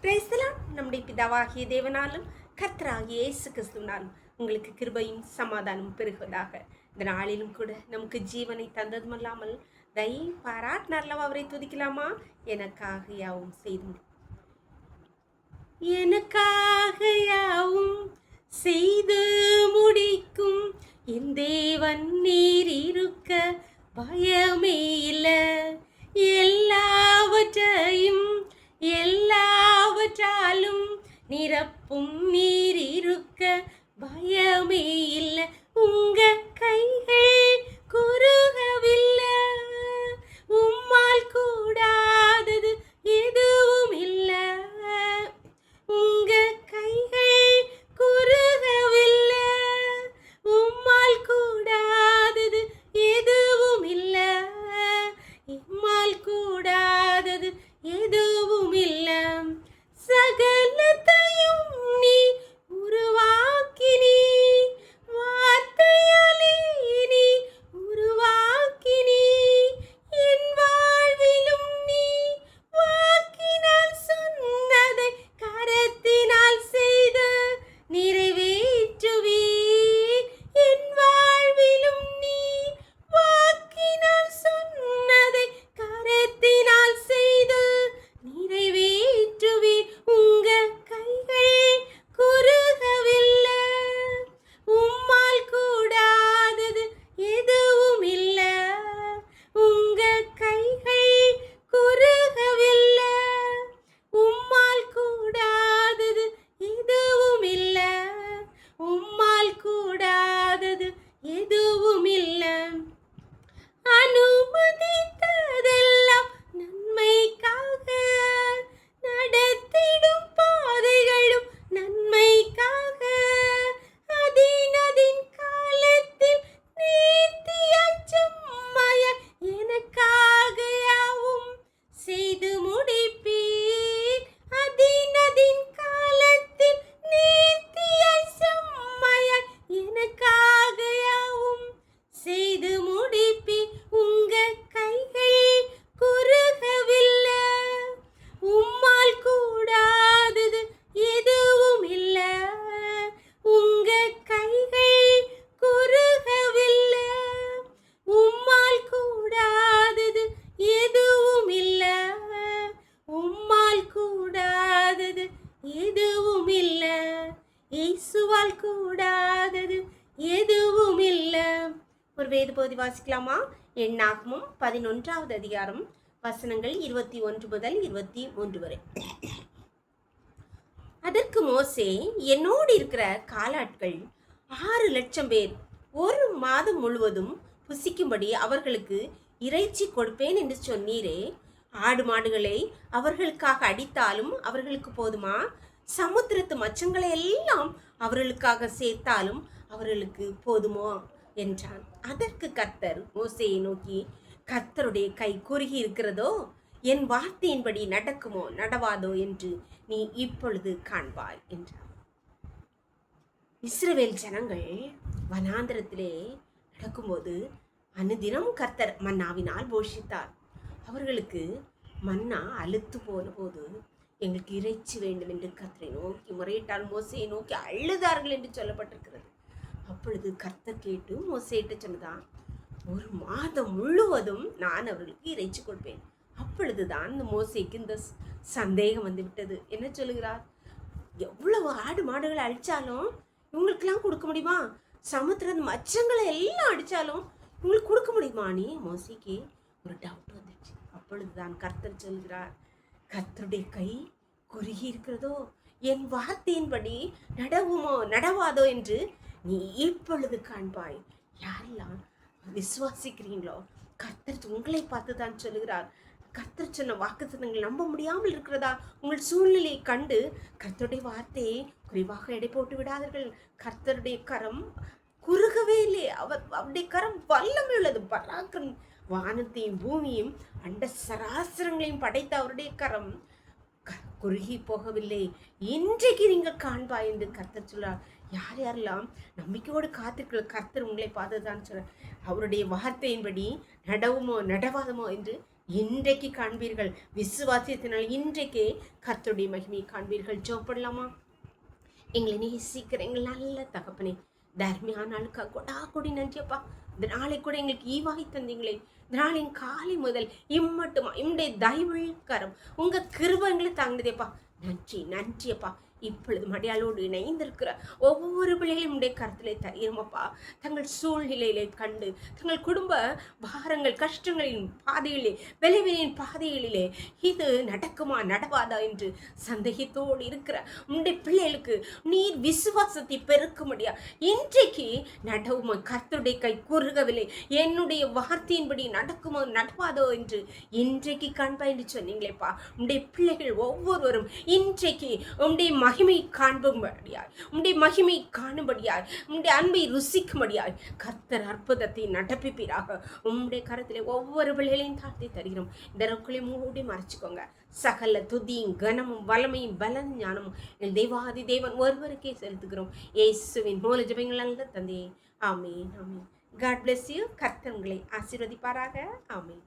பிரைஸ்தலாம். நம்முடைய பிதாவாகிய தேவனாலும் கர்த்தராகிய இயேசு கிறிஸ்துவினாலும் உங்களுக்கு கிருபையும் சமாதானம் பெருகுவதாக. இந்த நாளிலும் கூட நமக்கு ஜீவனை தந்ததுமல்லாமல் தயை பாராட்டினார்லவா அவரை துதிக்கலாமா? எனக்காக யாவும் செய்து எனக்காக யாவும் செய்து முடிக்கும் என் தேவன் நீர் இருக்க பயமே இல்லை. எல்லாவற்றாலும் நிரப்பும் நீர் இருக்க பயமே இல்லை. உங்க கைகள் குறுகவில்லை, உம்மால் கூடாதது எதுவும் இல்லை. உங்க கைகள் குறுகவில்லை, உம்மால் கூடாதது எதுவும் இல்லை. எம்மால் கூடாதது எதுவும் இல்லை. சகலத்தையும் நீ உருவாக்கினீ, வார்த்தையாலே நீ உருவாக்கினீ. என் வாழ்விலும் நீ வாக்கினால் சொன்னதை கரத்தினால் செய்து நிறைவேற்றுவீ. என் வாழ்விலும் நீ வாக்கினால் சொன்னதை கரத்தினால் செய்து நிறைவேற்றுவீ. உங்க கைகள் குறுகவில்லை, உம்மால் கூடாதது எதுவும் இல்லை. உங்க கைகள் குறுகவில்லை, உம்மால் கூடாதது எதுவும் இல்லை. உம்மால் கூடாதது எதுவும் இல்லை. அனுமதித்ததெல்லாம் நன்மைக்காக, நடத்திடும் பாதைகளும் நன்மைக்காக. அதின் காலத்தில் நேர்த்தியாய் செம்மையாய் எனக்காக யாவும் செய்து முடிப்பீர். அதின் காலத்தில் நேர்த்தியாய் செம்மையாய் எனக்காக யாவும் செய்து முடிப்பீர். உங்க கைகள் குறுகவில்லை, உம்மால் கூடாதது எதுவும் இல்லை. உங்க கைகள் குறுகவில்லை, உம்மால் கூடாதது எதுவும் இல்லை. உம்மால் கூடாதது எதுவும் இல்லை. இயேசுவால் கூடாதது எதுவும் இல்லை. ஒரு வேத பகுதி வாசிக்கலாமா? எண்ணாகமம் 11வது அதிகாரம் வசனங்கள் 21 முதல் 23 வரை. அதற்கு மோசே, என்னோடு இருக்கிற காலாட்கள் 6,00,000 பேர் ஒரு மாதம் முழுவதும் புசிக்கும்படி அவர்களுக்கு இறைச்சி கொடுப்பேன் என்று சொன்னீரே. ஆடு மாடுகளை அவர்களுக்காக அடித்தாலும் அவர்களுக்கு போதுமா? சமுத்திரத்து மச்சங்களை எல்லாம் அவர்களுக்காக சேர்த்தாலும் அவர்களுக்கு போதுமோ என்றான். அதற்கு கர்த்தர் மோசேயை நோக்கி, கர்த்தருடைய கை குறுகி இருக்கிறதோ, என் வார்த்தையின்படி நடக்குமோ நடவாதோ என்று நீ இப்பொழுது காண்பாய் என்றார். இஸ்ரவேல் ஜனங்கள் வனாந்திரத்திலே நடக்கும்போது அனுதினம் கர்த்தர் மன்னாவினால் போஷித்தார். அவர்களுக்கு மன்னா அழுத்து போன போது எங்களுக்கு இறைச்சி வேண்டும் என்று கர்த்தரை நோக்கி முறையிட்டால் மோசையை நோக்கி அழுதார்கள் என்று சொல்லப்பட்டிருக்கிறது. அப்பொழுது கர்த்தர் கேட்டு மோசேயிட்ட சொன்னதான், ஒரு மாதம் முழுவதும் நான் அவர்களுக்கு இறைச்சி கொடுப்பேன். அப்பொழுதுதான் இந்த மோசேக்கு இந்த சந்தேகம் வந்து விட்டது. என்ன சொல்லுகிறார்? எவ்வளவு ஆடு மாடுகளை அழிச்சாலும் இவங்களுக்கெல்லாம் கொடுக்க முடியுமா? சமுத்திர மச்சங்களை எல்லாம் அடித்தாலும் இவங்களுக்கு கொடுக்க முடியுமா? நீ மோசேக்கு ஒரு டவுட் வந்துச்சு. அப்பொழுதுதான் கர்த்தர் சொல்கிறார், கர்த்தருடைய கை குறுகி இருக்கிறதோ, என் வார்த்தையின்படி நடவுமோ நடவாதோ என்று நீ இப்பொழுது காண்பாய். யாரெல்லாம் விசுவாசிக்கிறீங்களோ கர்த்தர் உங்களை பார்த்து தான் சொல்லுகிறார். கர்த்தர் சொன்ன வாக்குத்தத்தங்கள் நம்ப முடியாமல் இருக்கிறதா? உங்கள் சூழ்நிலையை கண்டு கர்த்தருடைய வார்த்தையை குறைவாக எடை போட்டு விடாதீர்கள். கர்த்தருடைய கரம் குறுகவே இல்லை. அவருடைய கரம் வல்லமை உள்ளது, பராக்கிரம். வானத்தையும் பூமியும் அண்ட சராசரங்களையும் படைத்த அவருடைய கரம் குறுகி போகவில்லை. இன்றைக்கு நீங்கள் காண்பாய் என்று கர்த்தர் சொல்றார். யார் யாரெல்லாம் நம்பிக்கையோடு காத்திருக்கிற கர்த்தர் உங்களை பார்த்துதான் சொல்ற. அவருடைய வார்த்தையின்படி நடவுமோ நடவாதமோ என்று இன்றைக்கு காண்பீர்கள். விசுவாசத்தினால் இன்றைக்கு கர்த்தருடைய மகிமையை காண்பீர்கள். ஜெபம் பண்ணலாமா? எங்களை நேசிக்கிற எங்கள் நல்ல தகப்பனே, தர்மியான நாளுக்காக கொடா கொடி நன்றியப்பா. இந்த நாளை கூட எங்களுக்கு ஈவாய் தந்தீங்களே. இந்த நாளின் காலை முதல் இம்மட்டுமா இம்முடைய தயவுள்ள கரம் உங்க கிருபை எங்களை தாங்கினதேப்பா. நன்றி நன்றியப்பா. இப்பொழுது மடியாளோடு இணைந்திருக்கிற ஒவ்வொரு பிள்ளைகளையும் உடைய கருத்திலே தருகிறோமப்பா. தங்கள் சூழ்நிலையிலே கண்டு தங்கள் குடும்ப பாரங்கள் கஷ்டங்களின் பாதையிலே விளைவினின் பாதைகளிலே இது நடக்குமா நடவாதா என்று சந்தேகத்தோடு இருக்கிற உடைய பிள்ளைகளுக்கு நீர் விசுவாசத்தை பெருக்க முடியா. இன்றைக்கு நடவுமா கர்த்தருடைய கை குறுகவில்லை, என்னுடைய வார்த்தையின்படி நடக்குமோ நடவாதோ என்று இன்றைக்கு காண்பா என்று சொன்னீங்களேப்பா. உடைய பிள்ளைகள் ஒவ்வொருவரும் இன்றைக்கு உடைய மகிமை காண்பும்படியாய், உம்முடைய மகிமை காணும்படியாய், உம்முடைய அன்பை ருசிக்கும்படியாய் கர்த்தர் அற்புதத்தை நடப்பிப்பீராக. உம்முடைய கரத்திலே ஒவ்வொரு பிள்ளைகளையும் தாழ்த்தி தருகிறோம். இந்த ரொக்களை மூடி மறைச்சிக்கோங்க. சகல துதியும் கனமும் வல்லமையும் பலன் ஞானமும் என் தேவாதி தேவன் ஒருவருக்கே செலுத்துகிறோம். இயேசுவின் மூல ஜெபங்கள் நல்ல தந்தையே, ஆமீன் ஆமீன். God bless you. கர்த்தர் உங்களை ஆசீர்வதிப்பாராக. ஆமீன்.